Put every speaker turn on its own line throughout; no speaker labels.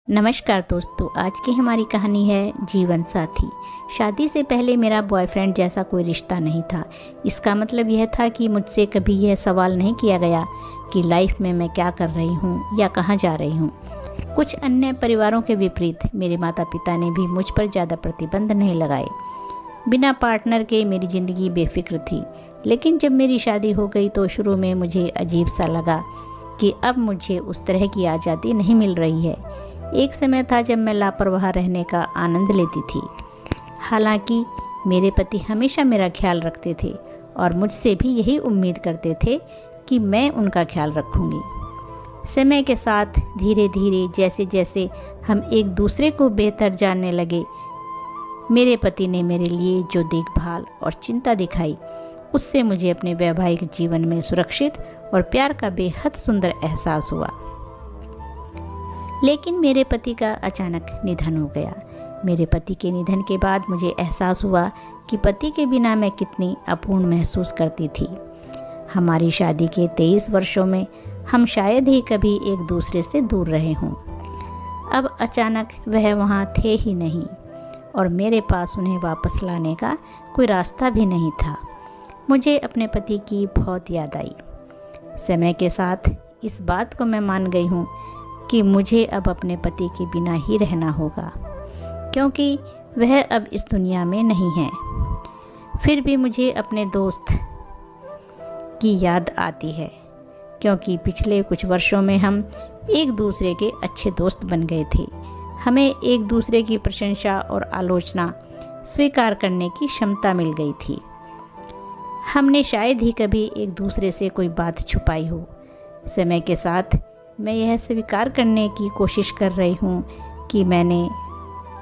नमस्कार दोस्तों, आज की हमारी कहानी है जीवन साथी। शादी से पहले मेरा बॉयफ्रेंड जैसा कोई रिश्ता नहीं था। इसका मतलब यह था कि मुझसे कभी यह सवाल नहीं किया गया कि लाइफ में मैं क्या कर रही हूँ या कहाँ जा रही हूँ। कुछ अन्य परिवारों के विपरीत मेरे माता पिता ने भी मुझ पर ज़्यादा प्रतिबंध नहीं लगाए। बिना पार्टनर के मेरी ज़िंदगी बेफिक्र थी, लेकिन जब मेरी शादी हो गई तो शुरू में मुझे अजीब सा लगा कि अब मुझे उस तरह की आज़ादी नहीं मिल रही है। एक समय था जब मैं लापरवाह रहने का आनंद लेती थी। हालांकि मेरे पति हमेशा मेरा ख्याल रखते थे और मुझसे भी यही उम्मीद करते थे कि मैं उनका ख्याल रखूंगी। समय के साथ धीरे धीरे जैसे जैसे हम एक दूसरे को बेहतर जानने लगे, मेरे पति ने मेरे लिए जो देखभाल और चिंता दिखाई, उससे मुझे अपने वैवाहिक जीवन में सुरक्षित और प्यार का बेहद सुंदर एहसास हुआ। लेकिन मेरे पति का अचानक निधन हो गया। मेरे पति के निधन के बाद मुझे एहसास हुआ कि पति के बिना मैं कितनी अपूर्ण महसूस करती थी। हमारी शादी के 23 वर्षों में हम शायद ही कभी एक दूसरे से दूर रहे हों। अब अचानक वह वहाँ थे ही नहीं और मेरे पास उन्हें वापस लाने का कोई रास्ता भी नहीं था। मुझे अपने पति की बहुत याद आई। समय के साथ इस बात को मैं मान गई हूँ कि मुझे अब अपने पति के बिना ही रहना होगा, क्योंकि वह अब इस दुनिया में नहीं है। फिर भी मुझे अपने दोस्त की याद आती है, क्योंकि पिछले कुछ वर्षों में हम एक दूसरे के अच्छे दोस्त बन गए थे। हमें एक दूसरे की प्रशंसा और आलोचना स्वीकार करने की क्षमता मिल गई थी। हमने शायद ही कभी एक दूसरे से कोई बात छुपाई हो। समय के साथ मैं यह स्वीकार करने की कोशिश कर रही हूँ कि मैंने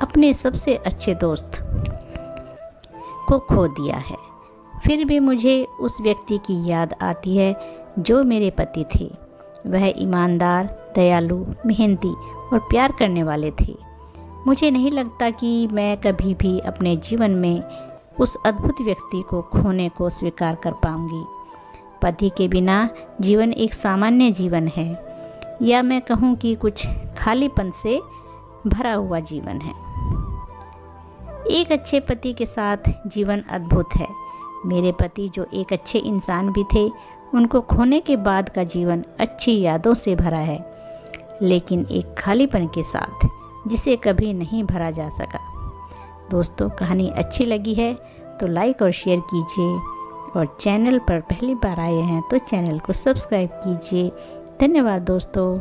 अपने सबसे अच्छे दोस्त को खो दिया है। फिर भी मुझे उस व्यक्ति की याद आती है जो मेरे पति थे। वह ईमानदार, दयालु, मेहनती और प्यार करने वाले थे। मुझे नहीं लगता कि मैं कभी भी अपने जीवन में उस अद्भुत व्यक्ति को खोने को स्वीकार कर पाऊंगी। पति के बिना जीवन एक सामान्य जीवन है, या मैं कहूँ कि कुछ खालीपन से भरा हुआ जीवन है। एक अच्छे पति के साथ जीवन अद्भुत है। मेरे पति जो एक अच्छे इंसान भी थे, उनको खोने के बाद का जीवन अच्छी यादों से भरा है, लेकिन एक खालीपन के साथ जिसे कभी नहीं भरा जा सका। दोस्तों, कहानी अच्छी लगी है तो लाइक और शेयर कीजिए, और चैनल पर पहली बार आए हैं तो चैनल को सब्सक्राइब कीजिए। धन्यवाद दोस्तों।